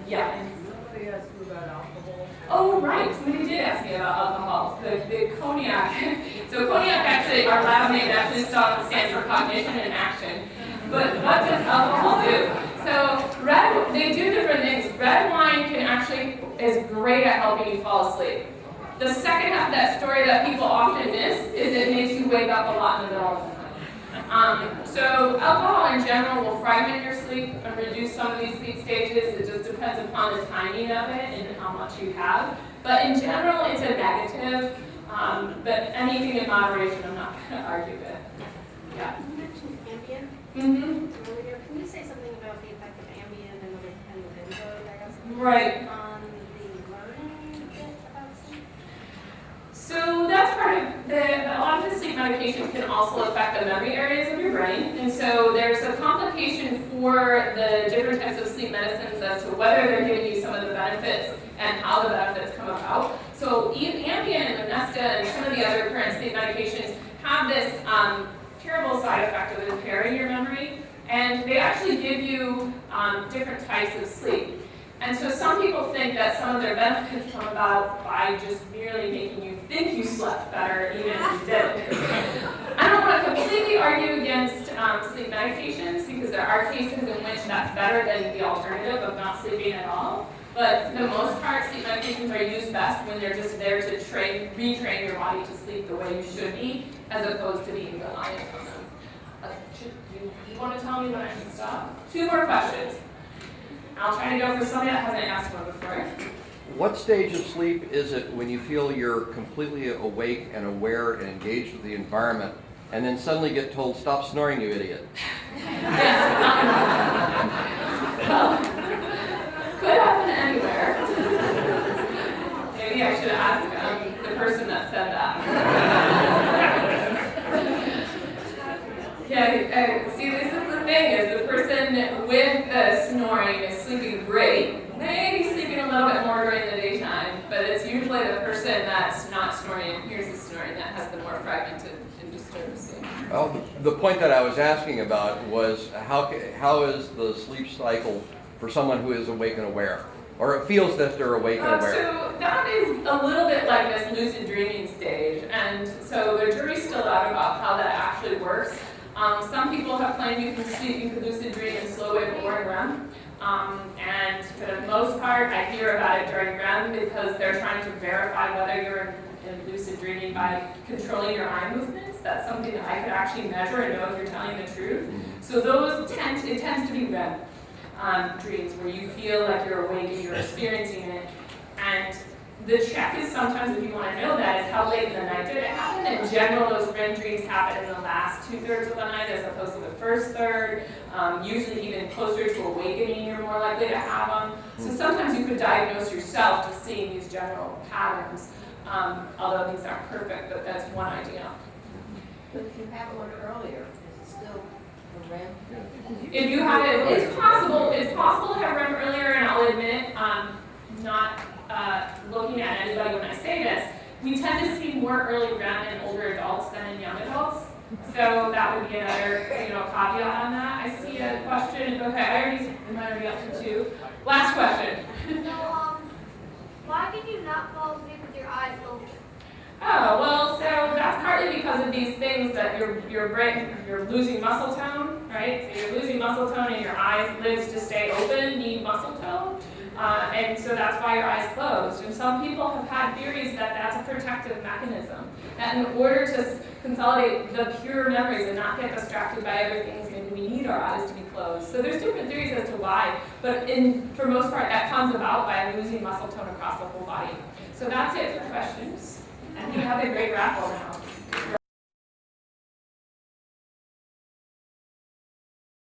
Yeah. Somebody asked you about alcohol. Oh, right. Somebody did ask me about alcohol. The cognac. So cognac actually, our lab name actually stands for cognition and action. But what does alcohol do? So they do different things. Red wine is great at helping you fall asleep. The second half of that story that people often miss is it makes you wake up a lot in the middle of the night. So alcohol in general will fragment your sleep and reduce some of these sleep stages. It just depends upon the timing of it and how much you have. But in general, it's a negative. But anything in moderation, I'm not going to argue with. Yeah. You mentioned Ambien Mm-hmm. earlier. Can you say something about the effect of Ambien and the benzodiazepines Right. on the learning bit about sleep? So that's part of a lot of the sleep medications can also affect the memory areas of your brain. And so there's a complication for the different types of sleep medicines as to whether they're giving you some of the benefits and how the benefits come about. So Ambien and Lunesta and some of the other current sleep medications have this terrible side effect of impairing your memory. And they actually give you different types of sleep. And so some people think that some of their benefits come about by just merely making you think you slept better even if you didn't. I don't want to completely argue against sleep medications because there are cases in which that's better than the alternative of not sleeping at all. But for the most part, sleep medications are used best when they're just there to retrain your body to sleep the way you should be, as opposed to being reliant on them. You want to tell me when I should stop? 2 more questions. I'll try to go for somebody that hasn't asked one before. What stage of sleep is it when you feel you're completely awake and aware and engaged with the environment, and then suddenly get told, "Stop snoring, you idiot"? Yes. Well, could happen anywhere. Maybe I should ask the person that said that. Yeah, see, this is the thing, is the person with the snoring is sleeping great, maybe sleeping a little bit more during the daytime, but it's usually the person that's not snoring and hears the snoring that has the more fragmented and disturbed sleep. Well, the point that I was asking about was how is the sleep cycle for someone who is awake and aware? Or it feels that they're awake and aware. So that is a little bit like this lucid dreaming stage, and so the jury's still out about how that actually works. Some people have claimed you can lucid dream in slow wave or in REM. And for the most part, I hear about it during REM because they're trying to verify whether you're in lucid dreaming by controlling your eye movements. That's something that I could actually measure and know if you're telling the truth. So it tends to be REM dreams where you feel like you're awake and you're experiencing it. And the check is sometimes, if you want to know that, is how late in the night did it happen. In general, those REM dreams happen in the last 2/3 of the night as opposed to the first third. Usually even closer to awakening, you're more likely to have them. So sometimes you could diagnose yourself just seeing these general patterns, although these aren't perfect, but that's one idea. But if you have one earlier, is it still a REM? If you have it, it's possible to have REM earlier, and I'll admit, not looking at anybody when I say this, we tend to see more early REM in older adults than in young adults. So that would be another, caveat on that. I see a question. Okay, am I already up to 2? Last question. So, why can you not fall asleep with your eyes open? Oh, well, so that's partly because of these things that your brain, you're losing muscle tone, right? So you're losing muscle tone and your eyelids to stay open need muscle tone. And so that's why your eyes closed. And some people have had theories that that's a protective mechanism. That in order to consolidate the pure memories and not get distracted by other things, maybe we need our eyes to be closed. So there's different theories as to why, but for most part, that comes about by losing muscle tone across the whole body. So that's it for questions. And we have a great raffle now.